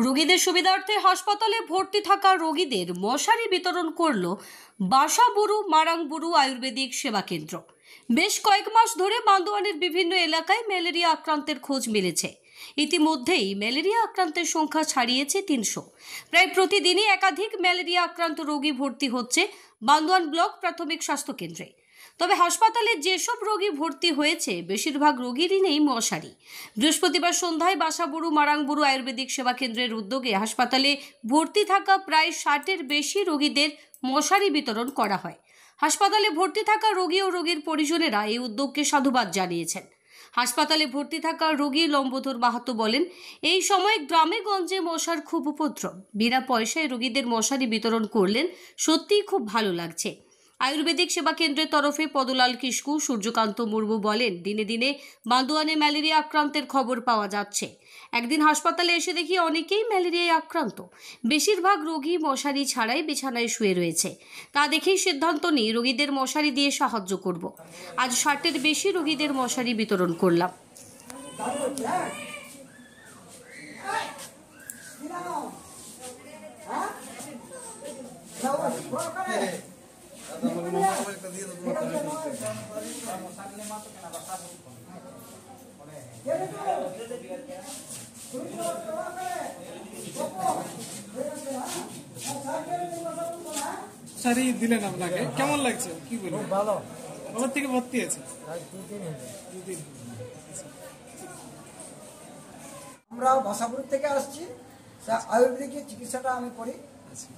রোগীদের সুবিধার্থে হাসপাতালে ভর্তি থাকা রোগীদের মশারি বিতরণ করল বাসাবুরু মারাংবুরু আয়ুর্বেদিক সেবা কেন্দ্র। বেশ কয়েক মাস ধরে বান্দোয়ানের বিভিন্ন এলাকায় ম্যালেরিয়া আক্রান্তের খোঁজ মিলেছে। ইতিমধ্যেই ম্যালেরিয়া আক্রান্তের সংখ্যা ছাড়িয়েছে ৩০০। প্রায় প্রতিদিনই একাধিক ম্যালেরিয়া আক্রান্ত রোগী ভর্তি হচ্ছে বান্দোয়ান ব্লক প্রাথমিক স্বাস্থ্য কেন্দ্রে। তবে হাসপাতালে যেসব রোগী ভর্তি হয়েছে বেশিরভাগ রোগীরই নেই মশারি। বৃহস্পতিবার সন্ধ্যায় বাসাবুরু মারাংবুরু আয়ুর্বেদিক সেবা কেন্দ্রের উদ্যোগে হাসপাতালে ভর্তি থাকা প্রায় ৬০-এর বেশি রোগীদের মশারি বিতরণ করা হয়। হাসপাতালে ভর্তি থাকা রোগী ও রোগীর পরিজনেরা এই উদ্যোগকে সাধুবাদ জানিয়েছেন। হাসপাতালে ভর্তি থাকা রোগী লম্বোধর মাহাতো বলেন, এই সময় গ্রামে গঞ্জে মশার খুব উপদ্রব। বিনা পয়সায় রোগীদের মশারি বিতরণ করলেন, সত্যিই খুব ভালো লাগছে। আয়ুর্বেদিক সেবা কেন্দ্রের তরফে পদলাল কিস্কু, সূর্যকান্ত মুর্মু বলেন, দিনে দিনে বান্দোয়ানে ম্যালেরিয়া আক্রান্তের খবর পাওয়া যাচ্ছে। একদিন হাসপাতালে এসে দেখি অনেকেই ম্যালেরিয়ায় আক্রান্ত। বেশিরভাগ রোগী মশারি ছাড়াই বিছানায় শুয়ে রয়েছে। তা দেখেই সিদ্ধান্ত নিই রোগীদের মশারি দিয়ে সাহায্য করব। আজ ৬০-এর বেশি রোগীদের মশারি বিতরণ করলাম। শাড়ি দিলেন আপনাকে, কেমন লাগছে? কি বলবো, ভালো। আমার থেকে ভর্তি আছে আমরা বাসাপুর থেকে আসছি। আয়ুর্বেদিক চিকিৎসাটা আমি করি।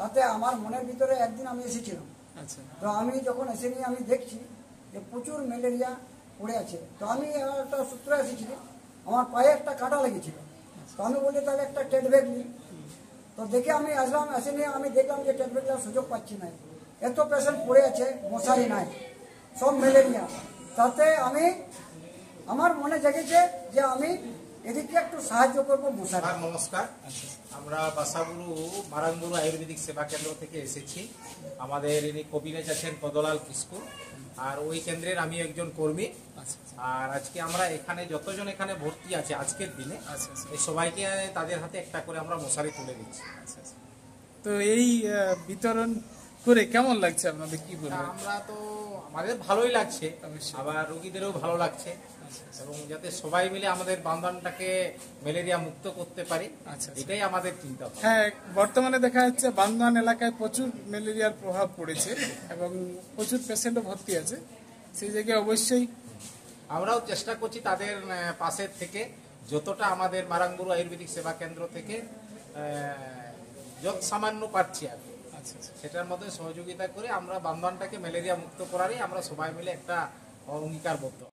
তাতে আমার মনের ভিতরে একদিন আমি এসেছিলাম। তো আমি যখন এসে নিয়ে আমি দেখছি যে প্রচুর ম্যালেরিয়া পড়ে আছে। তো আমি একটা সূত্রে এসেছিলি, আমার পায়ে একটা কাটা লেগেছিল। তো আমি বলি তাহলে একটা টেট ব্যাগ নিই। তো দেখে আমি আসলাম, এসে নিয়ে আমি দেখলাম যে টেট ব্যাগ নেওয়ার সুযোগ পাচ্ছি না। এত পেশেন্ট পড়ে আছে, মশারি নাই, সব ম্যালেরিয়া। তাতে আমি আমার মনে জেগেছে যে আমি এদিকে একটু সাহায্য করবো মশারি। নমস্কার, আমরা বাসাবুরু মারাংবুরু আয়ুর্বেদিক সেবা কেন্দ্র থেকে এসেছি। আমাদের ইনি কবিরাজ আছেন পদলাল কিস্কু, আর ওই কেন্দ্রের আমি একজন কর্মী। আর আজকে আমরা এখানে যতজন এখানে ভর্তি আছে আজকের দিনে এই সবাইকে তাদের হাতে একটা করে আমরা মশারি তুলে দিচ্ছি। তো এই বিতরণ করে কেমন লাগছে আপনাদের, কি বলবেন? আমরা তো আমাদের ভালোই লাগছে, আবার রোগীদেরও ভালো লাগছে, এবং যাতে সবাই মিলে আমাদের বান্দোয়ানটাকে ম্যালেরিয়া মুক্ত করতে পারি, এটাই আমাদের চিন্তা। হ্যাঁ, বর্তমানে দেখা যাচ্ছে বান্দোয়ান এলাকায় প্রচুর ম্যালেরিয়ার প্রভাব পড়েছে এবং প্রচুর পেশেন্টও ভর্তি আছে। সেই জায়গায় অবশ্যই আমরাও চেষ্টা করছি তাদের পাশে থেকে, যতটা আমাদের মারাংবুরু আয়ুর্বেদিক সেবা কেন্দ্র থেকে যত সামান্য পাচ্ছি আর কি, সেটার মধ্যে সহযোগিতা করে আমরা বান্দোয়ানটাকে ম্যালেরিয়া মুক্ত করারই আমরা সবাই মিলে একটা অঙ্গীকারবদ্ধ।